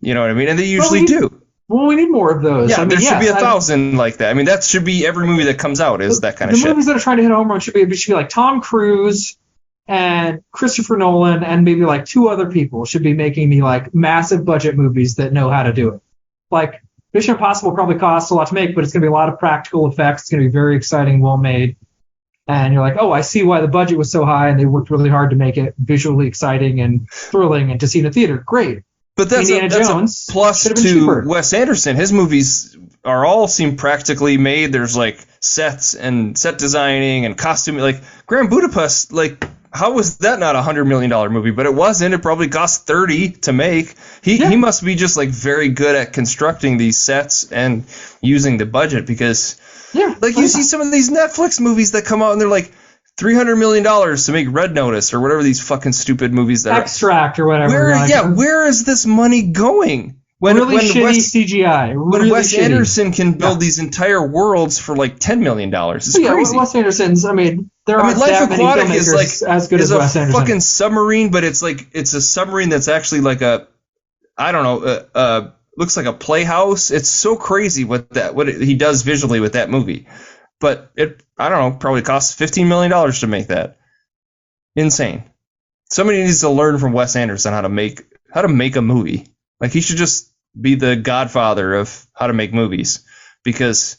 You know what I mean? And they usually do. Well, we need more of those. Yeah, there should be 1,000 like that. I mean, that should be every movie that comes out is that kind of shit. The movies that are trying to hit a home run should be like Tom Cruise and Christopher Nolan and maybe like 2 other people should be making the like massive budget movies that know how to do it. Like Mission Impossible probably costs a lot to make, but it's going to be a lot of practical effects. It's going to be very exciting, well made. And you're like, oh, I see why the budget was so high and they worked really hard to make it visually exciting and thrilling and to see in a theater. Great. But that's a plus to cheaper. Wes Anderson. His movies seem practically made. There's like sets and set designing and costuming. Like Grand Budapest, like, how was that not $100 million movie? But it wasn't. It probably cost 30 to make. He must be just like very good at constructing these sets and using the budget, because like you see some of these Netflix movies that come out and they're like $300 million to make Red Notice or whatever these fucking stupid movies that Extract or whatever. Where is this money going? When shitty CGI. When Wes Anderson can build these entire worlds for like $10 million. It's crazy. Wes Anderson's, there aren't Life that many Aquatic filmmakers is like as good as Wes Anderson. Fucking submarine, but it's a submarine that's actually like looks like a playhouse. It's so crazy what he does visually with that movie. But probably costs $15 million to make that. Insane. Somebody needs to learn from Wes Anderson how to make a movie. Like, he should just be the godfather of how to make movies, because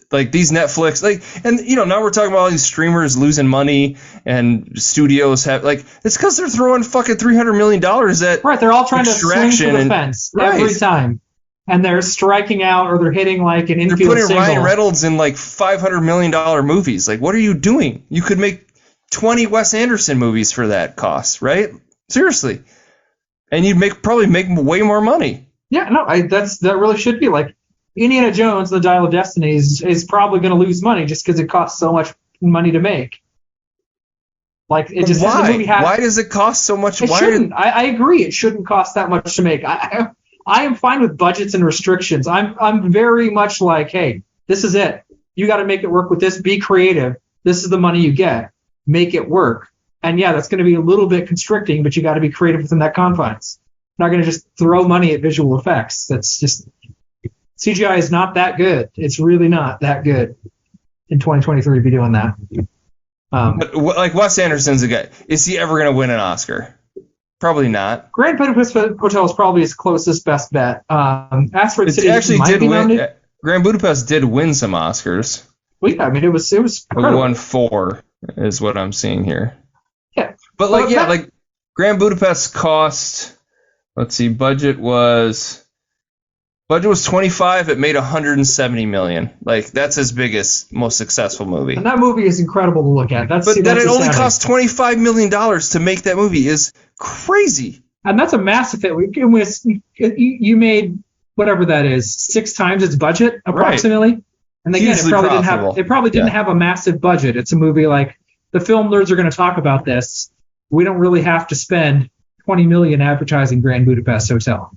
like these Netflix, now we're talking about all these streamers losing money and studios have it's because they're throwing fucking $300 million at they're all trying to swing for the and, fence every time, and they're striking out or they're hitting like an infield single. They're putting Ryan Reynolds in like $500 million movies. Like, what are you doing? You could make 20 Wes Anderson movies for that cost, right? Seriously. And you'd probably make way more money. Yeah, no, that really should be like Indiana Jones, The Dial of Destiny is probably going to lose money just because it costs so much money to make. Like, it just why? The movie why does it cost so much? It shouldn't. I agree. It shouldn't cost that much to make. I am fine with budgets and restrictions. I'm very much like, hey, this is it. You got to make it work with this. Be creative. This is the money you get. Make it work. And yeah, that's going to be a little bit constricting, but you got to be creative within that confines. Not going to just throw money at visual effects. That's just CGI is not that good. It's really not that good in 2023 to be doing that. But like Wes Anderson's a guy. Is he ever going to win an Oscar? Probably not. Grand Budapest Hotel is probably his closest best bet. Asteroid City actually did win. Grand Budapest did win some Oscars. Well, yeah, it was. It won 4, is what I'm seeing here. Yeah, but like Grand Budapest cost. Let's see, budget was 25. It made 170 million. Like, that's his biggest, most successful movie. And that movie is incredible to look at. But that it only cost $25 million to make that movie is crazy. And that's a massive hit. You made whatever that is 6 times its budget approximately. Right. And again, it probably didn't have a massive budget. It's a movie like the film nerds are going to talk about this. We don't really have to spend $20 million advertising Grand Budapest Hotel.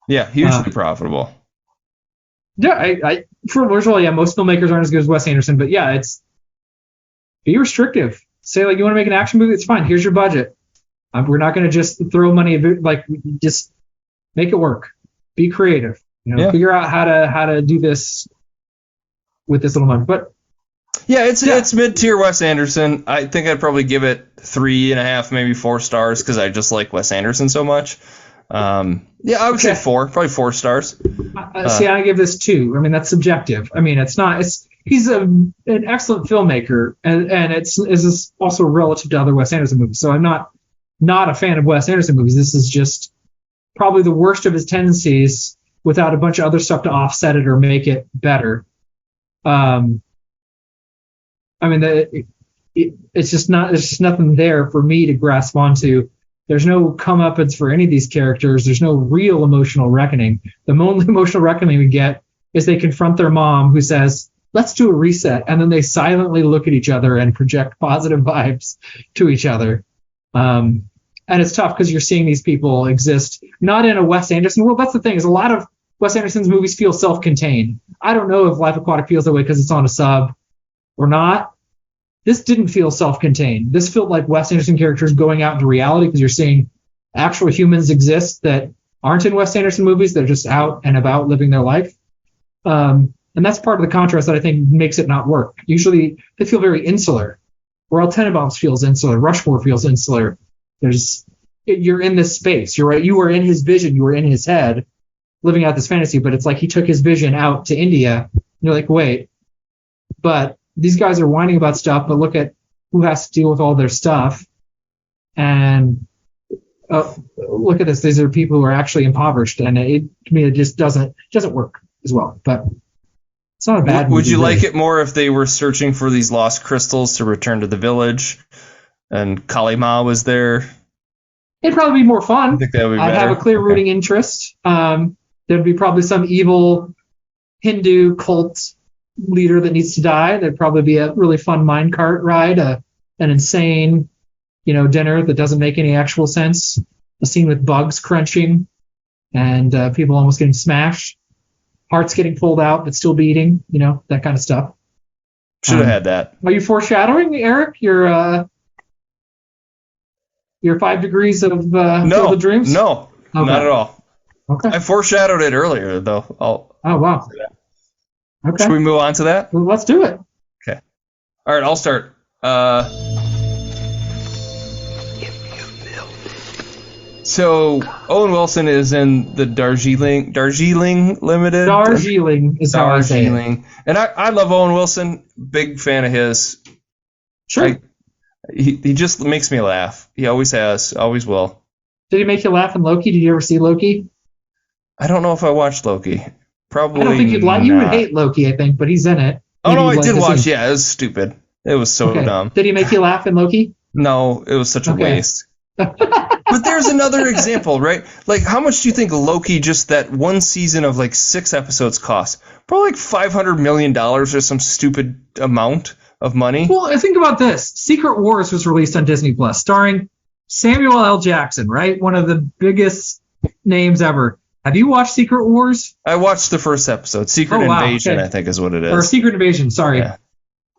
Yeah, hugely profitable. Yeah, most filmmakers aren't as good as Wes Anderson, but yeah, be restrictive. Say, like, you want to make an action movie, it's fine. Here's your budget. We're not going to just throw money. Just make it work. Be creative. Figure out how to do this with this little money. But yeah, it's mid-tier Wes Anderson. I think I'd probably give it 3.5, maybe 4 stars, because I just like Wes Anderson so much. I would say 4, probably 4 stars. I give this 2. That's subjective. He's an excellent filmmaker, and it's also relative to other Wes Anderson movies. So I'm not a fan of Wes Anderson movies. This is just probably the worst of his tendencies, without a bunch of other stuff to offset it or make it better. It's just not. There's just nothing there for me to grasp onto. There's no comeuppance for any of these characters. There's no real emotional reckoning. The only emotional reckoning we get is they confront their mom, who says, "Let's do a reset," and then they silently look at each other and project positive vibes to each other. And it's tough because you're seeing these people exist not in a Wes Anderson world. That's the thing, is a lot of Wes Anderson's movies feel self-contained. I don't know if Life Aquatic feels that way because it's on a sub or not. This didn't feel self-contained. This felt like Wes Anderson characters going out into reality, because you're seeing actual humans exist that aren't in Wes Anderson movies. They're just out and about living their life. And that's part of the contrast that I think makes it not work. Usually they feel very insular. Royal Tenenbaums feels insular. Rushmore feels insular. You're in this space. You're right. You were in his vision. You were in his head living out this fantasy, but it's like he took his vision out to India. And you're like, wait, but these guys are whining about stuff, but look at who has to deal with all their stuff. And look at this. These are people who are actually impoverished. And to me, it just doesn't work as well. But It's not a bad movie. Would you like really. it more if they were searching for these lost crystals to return to the village, and Kali Ma was there? It'd probably be more fun. I think that would be I'd better. have a clear Okay. rooting interest. There'd be probably some evil Hindu cult leader that needs to die. There'd probably be a really fun minecart ride, an insane, dinner that doesn't make any actual sense, a scene with bugs crunching, and people almost getting smashed, hearts getting pulled out but still beating, that kind of stuff. Should have had that. Are you foreshadowing, Eric? Your 5 degrees of Field of Dreams? No, Okay. not at all. Okay. I foreshadowed it earlier, though. Oh, wow. Okay. Should we move on to that? Well, let's do it. Okay. All right, I'll start. So Owen Wilson is in the Darjeeling Limited. Darjeeling is how I say it. Darjeeling. And I love Owen Wilson. Big fan of his. Sure. He just makes me laugh. He always has. Always will. Did he make you laugh in Loki? Did you ever see Loki? I don't know if I watched Loki. Probably I don't think you'd like. You would not. hate Loki, I think, but he's in it. Oh Maybe no, I you'd like did the watch. scene. Yeah, it was stupid. It was so Okay. dumb. Did he make you laugh in Loki? No, it was such a Okay. waste. But there's another example, right? Like, how much do you think Loki, just that one season of like 6 episodes, cost? Probably like $500 million or some stupid amount of money. Well, think about this. Secret Wars was released on Disney Plus, starring Samuel L. Jackson, right? One of the biggest names ever. Have you watched Secret Wars? I watched the first episode. Secret Oh, wow, Invasion, okay. I think is what it is. Or Secret Invasion, sorry. Yeah.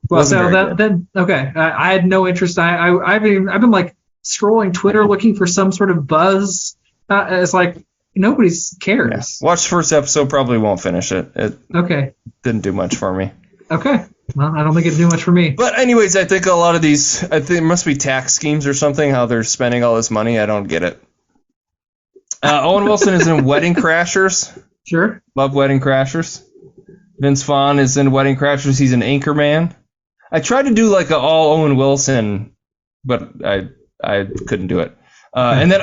Well, Wasn't so very good. then okay, I had no interest. I've been like scrolling Twitter looking for some sort of buzz. It's like nobody Yeah. cares. Watch the first episode, probably won't finish it. It Okay, didn't do much for me. okay. Well, I don't think it'd do much for me. But anyways, I think a lot of these, I think it must be tax schemes or something, how they're spending all this money. I don't get it. Owen Wilson is in Wedding Crashers. Sure. Love Wedding Crashers. Vince Vaughn is in Wedding Crashers. He's an Anchorman. I tried to do like a all Owen Wilson, but I couldn't do it. And then,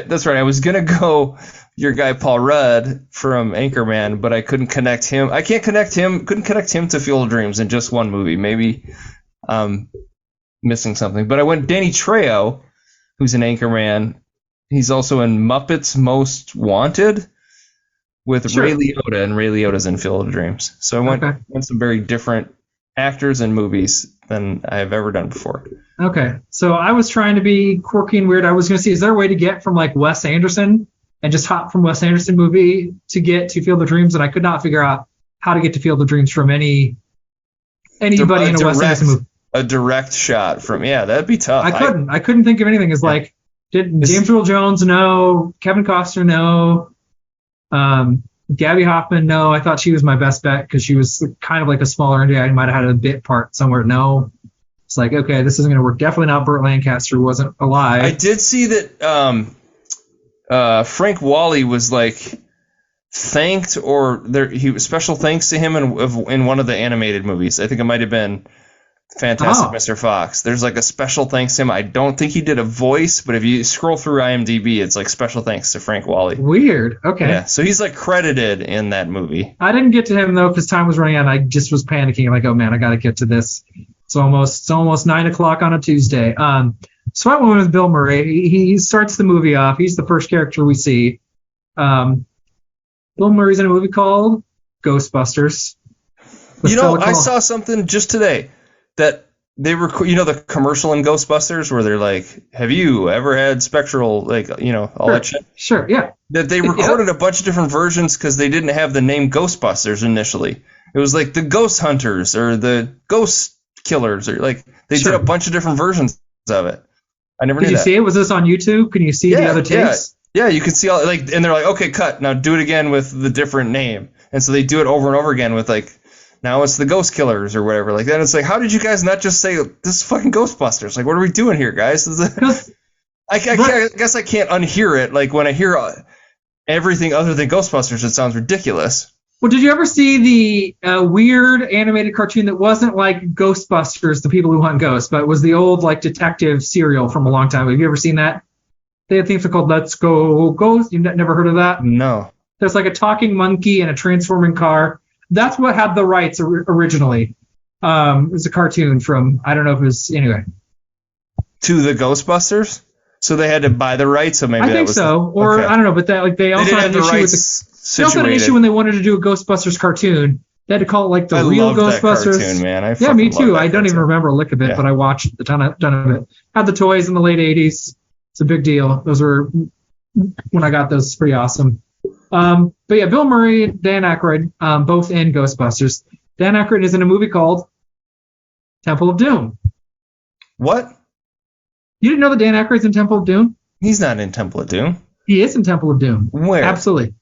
that's right. I was gonna go your guy Paul Rudd from Anchorman, but I couldn't connect him. Couldn't connect him to Field of Dreams in just one movie. Maybe missing something. But I went Danny Trejo, who's an Anchorman. He's also in Muppets Most Wanted with Sure. Ray Liotta, and Ray Liotta's in Field of Dreams. So I went some very different actors and movies than I have ever done before. Okay. So I was trying to be quirky and weird. I was going to see, is there a way to get from like Wes Anderson and just hop from Wes Anderson movie to get to Field of Dreams? And I could not figure out how to get to Field of Dreams from anybody in a Wes Anderson movie. A direct shot from, that'd be tough. I couldn't think of anything. It's like, did James Earl Jones no? Kevin Costner no? Gabby Hoffman no. I thought she was my best bet because she was kind of like a smaller indie. I might have had a bit part somewhere. No. It's like, okay, this isn't going to work. Definitely not Burt Lancaster, who wasn't alive. I did see that Frank Wally was like thanked, or he was special thanks to him in one of the animated movies. I think it might have been Fantastic Mr. Fox. There's like a special thanks to him. I don't think he did a voice, but if you scroll through IMDb, it's like special thanks to Frank Wally. Weird. Okay. Yeah, so he's like credited in that movie. I didn't get to him though because time was running out. I just was panicking. I'm like, oh man, I got to get to this. It's almost 9:00 on a Tuesday. So I went with Bill Murray. He starts the movie off. He's the first character we see. Bill Murray's in a movie called Ghostbusters. I saw something just today that they were, the commercial in Ghostbusters where they're like, have you ever had spectral, all that shit? Sure, yeah. That they recorded a bunch of different versions because they didn't have the name Ghostbusters initially. It was like the Ghost Hunters or the Ghost Killers, or like they did a bunch of different versions of it. I never knew that. Did you see it? Was this on YouTube? Can you see the other takes? Yeah, you can see all and they're like, okay, cut. Now do it again with the different name. And so they do it over and over again with like, now it's the Ghost Killers or whatever. Like that. It's like, how did you guys not just say this is fucking Ghostbusters? Like, what are we doing here, guys? I guess I can't unhear it. Like when I hear everything other than Ghostbusters, it sounds ridiculous. Well, did you ever see the weird animated cartoon that wasn't like Ghostbusters, the people who hunt ghosts, but was the old like detective serial from a long time ago? Have you ever seen that? They had things called Let's Go Ghost. You've never heard of that? No. There's like a talking monkey and a transforming car. That's what had the rights originally. It was a cartoon from, I don't know if it was, anyway. To the Ghostbusters? So they had to buy the rights, so maybe I that think was so. Or, okay. I don't know, but that, like, they also had an issue with they also had an issue when they wanted to do a Ghostbusters cartoon. They had to call it, like, the real Ghostbusters. That cartoon, man. Yeah, me too. I don't even remember a lick of it, but I watched a ton of it. Had the toys in the late 80s. It's a big deal. Those were, when I got those, it's pretty awesome. But yeah, Bill Murray, Dan Aykroyd, both in Ghostbusters. Dan Aykroyd is in a movie called Temple of Doom. What? You didn't know that Dan Aykroyd's in Temple of Doom? He's not in Temple of Doom. He is in Temple of Doom. Where? Absolutely.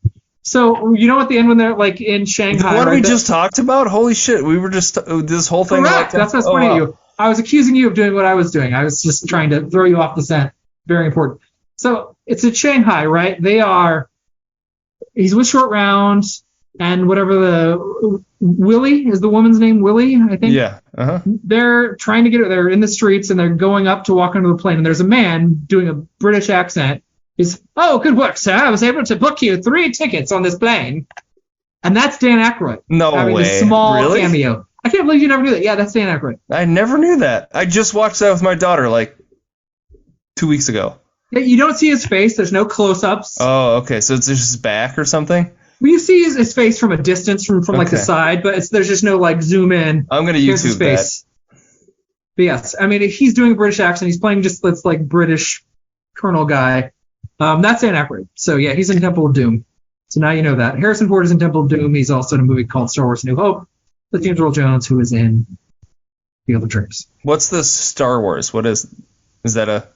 So, you know at the end when they're, like, in Shanghai, the one right? we just talked about? Holy shit. We were just, this whole thing. Correct. That's what's pointing at you. I was accusing you of doing what I was doing. I was just trying to throw you off the scent. Very important. So, it's in Shanghai, right? He's with Short Round and whatever Willie is the woman's name, Willie, I think. Yeah. Uh-huh. They're trying to they're in the streets and they're going up to walk onto the plane and there's a man doing a British accent. He's, "Oh, good work, sir. I was able to book you 3 tickets on this plane." And that's Dan Aykroyd. No way. A small really? cameo. I can't believe you never knew that. Yeah, that's Dan Aykroyd. I never knew that. I just watched that with my daughter like 2 weeks ago. Yeah, you don't see his face. There's no close-ups. Oh, okay. So it's just his back or something? Well, you see his face from a distance, from like the side, but there's just no like zoom in. I'm gonna YouTube that. But yes, I mean he's doing a British accent. He's playing just this like British colonel guy. That's Dan Aykroyd. So yeah, he's in Temple of Doom. So now you know that. Harrison Ford is in Temple of Doom. He's also in a movie called Star Wars: New Hope with James Earl Jones, who is in Field of Dreams. What's this Star Wars? What is that a?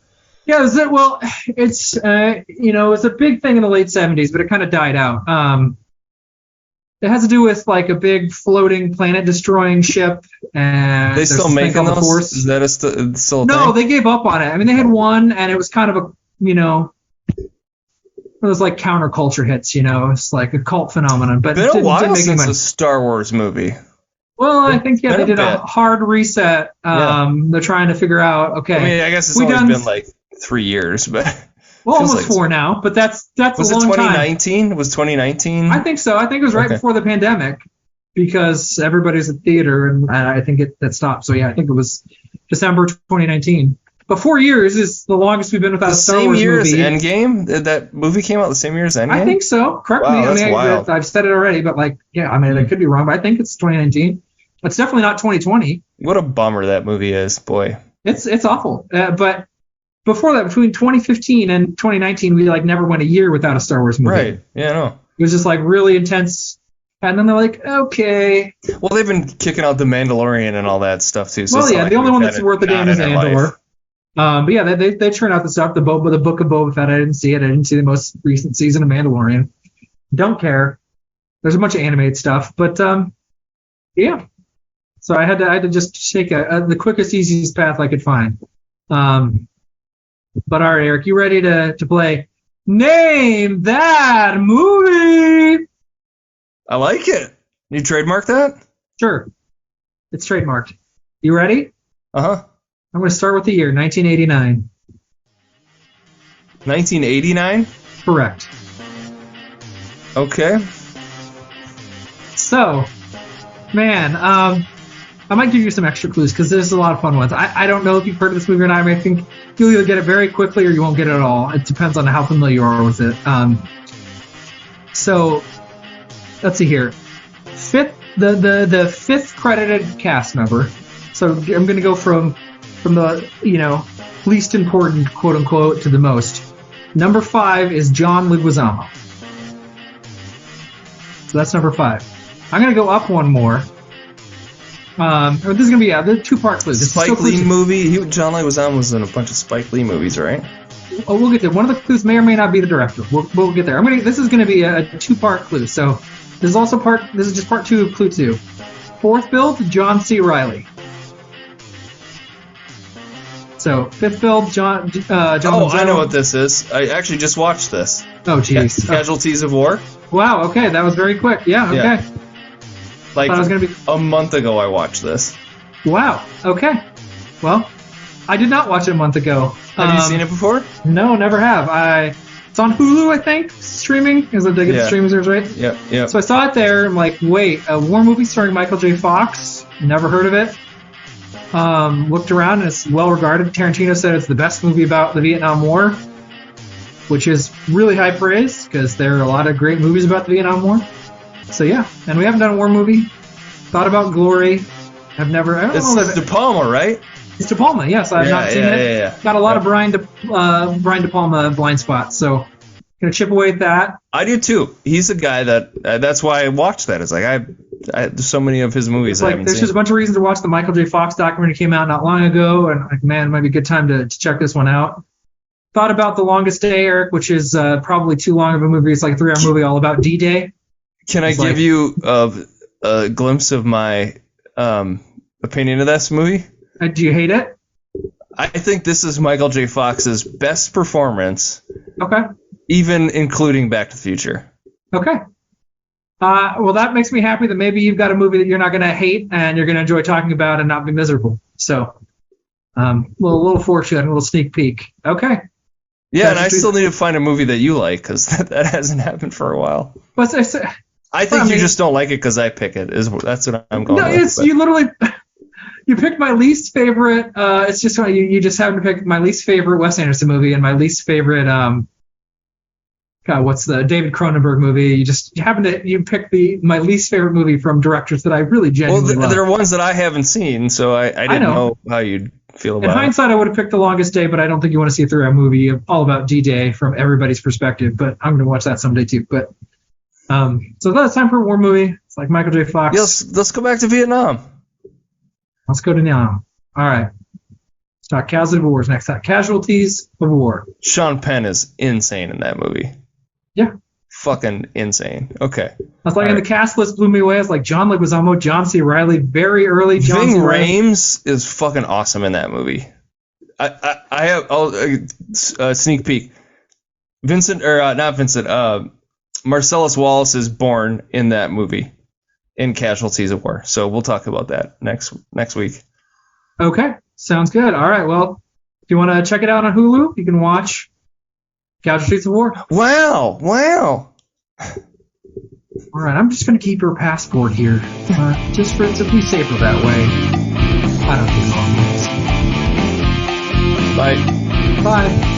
Yeah, it's it was a big thing in the late 70s, but it kind of died out. It has to do with like a big floating planet destroying ship, and they still making those? Force. Is that still a no, thing? They gave up on it. I mean, they had one, and it was kind of it was like counterculture hits. It's like a cult phenomenon. But it's been a while didn't make since a Star Wars movie. Well, I think they did a hard reset. They're trying to figure out. Okay, I mean, I guess it's only been like 3 years, but almost like 4 now. But that's a long time. Was it 2019? Was 2019? I think so. I think it was right before the pandemic because everybody's at theater, and I think that stopped. So yeah, I think it was December 2019. But 4 years is the longest we've been without a Star Wars movie. The same year as Endgame? That movie came out the same year as Endgame? I think so. Correct me. That's wild. I've said it already, but I could be wrong, but I think it's 2019. It's definitely not 2020. What a bummer that movie is, boy. It's awful. But before that, between 2015 and 2019, we never went a year without a Star Wars movie. Right. Yeah, I know. It was just really intense. And then they're like, okay. Well, they've been kicking out The Mandalorian and all that stuff too. So the only one that's worth a damn is Andor. But yeah, they churn out the stuff. The Book of Boba Fett, I didn't see it. I didn't see the most recent season of Mandalorian. Don't care. There's a bunch of animated stuff, but yeah. So I had to just take the quickest, easiest path I could find. But all right, Eric, you ready to play Name That Movie? I like it. You trademark that? Sure. It's trademarked. You ready? Uh-huh. I'm going to start with the year, 1989. 1989? Correct. Okay. So, man, I might give you some extra clues because there's a lot of fun ones. I don't know if you've heard of this movie or not. I think you'll either get it very quickly or you won't get it at all. It depends on how familiar you are with it. So, let's see here. The fifth credited cast member. So I'm going to go from the least important quote unquote to the most. Number 5 is John Leguizamo. So that's number 5. I'm going to go up one more. This is going to be the 2-part clue. The Spike Lee movie. John Leguizamo was in a bunch of Spike Lee movies, right? Oh, we'll get there. One of the clues may or may not be the director. We'll get there. This is going to be a 2-part clue. So this is just part 2 of clue 2. 4th build, John C. Reilly. So 5th build, John. Oh, I know what this is. I actually just watched this. Oh, jeez. Casualties of War. Wow. Okay, that was very quick. Yeah. Okay. Yeah. Like I was gonna be... a month ago, I watched this. Wow. Okay. Well, I did not watch it a month ago. Have you seen it before? No, never have. I It's on Hulu, I think, streaming. Is it they get the streaming service, right? Yep. So I saw it there. I'm like, wait, a war movie starring Michael J. Fox? Never heard of it. Looked around, and it's well regarded. Tarantino said it's the best movie about the Vietnam War, which is really high praise because there are a lot of great movies about the Vietnam War. So yeah, and we haven't done a war movie. Thought about Glory. I don't know It's De Palma, right? It's De Palma, yes. I've not seen it. Yeah. Got a lot of Brian De Palma blind spots, so gonna chip away at that. I do too. He's a guy that's why I watched that. It's like there's so many of his movies I haven't There's seen. just a bunch of reasons to watch the Michael J. Fox documentary. Came out not long ago, and like, man, it might be a good time to check this one out. Thought about The Longest Day, Eric, which is probably too long of a movie. It's like a 3-hour movie all about D-Day. Can I give you a glimpse of my opinion of this movie? Do you hate it? I think this is Michael J. Fox's best performance. Okay. Even including Back to the Future. Okay. Well, that makes me happy that maybe you've got a movie that you're not going to hate and you're going to enjoy talking about and not be miserable. So, little foreshadowing, a little sneak peek. Okay. Yeah, and I still need to find a movie that you like because that hasn't happened for a while. But I think you just don't like it because I pick it. That's what I'm going with. You literally... You picked my least favorite. It's just you just happened to pick my least favorite Wes Anderson movie and my least favorite. What's the David Cronenberg movie? You picked my least favorite movie from directors that I really genuinely love. There are ones that I haven't seen, so I didn't know how you'd feel about it. In hindsight, I would have picked The Longest Day, but I don't think you want to see a 3-hour movie all about D-Day from everybody's perspective. But I'm going to watch that someday too. But so that's time for a war movie. It's like Michael J. Fox. Yes, let's go back to Vietnam. Let's go to Vietnam. All right. Let's talk Casualties of War next time. Casualties of War. Sean Penn is insane in that movie. Yeah. Fucking insane. Okay. I was like, and the cast list blew me away. I was like, John Leguizamo, John C. Reilly, very early. John Ving C. Reilly. Rhames is fucking awesome in that movie. I have a sneak peek. Marcellus Wallace is born in that movie. In Casualties of War. So we'll talk about that next week. Okay. Sounds good. All right. Well, if you want to check it out on Hulu, you can watch Casualties of War. Wow. All right. I'm just going to keep your passport here. Just to be safer that way. I don't think Bye. Bye.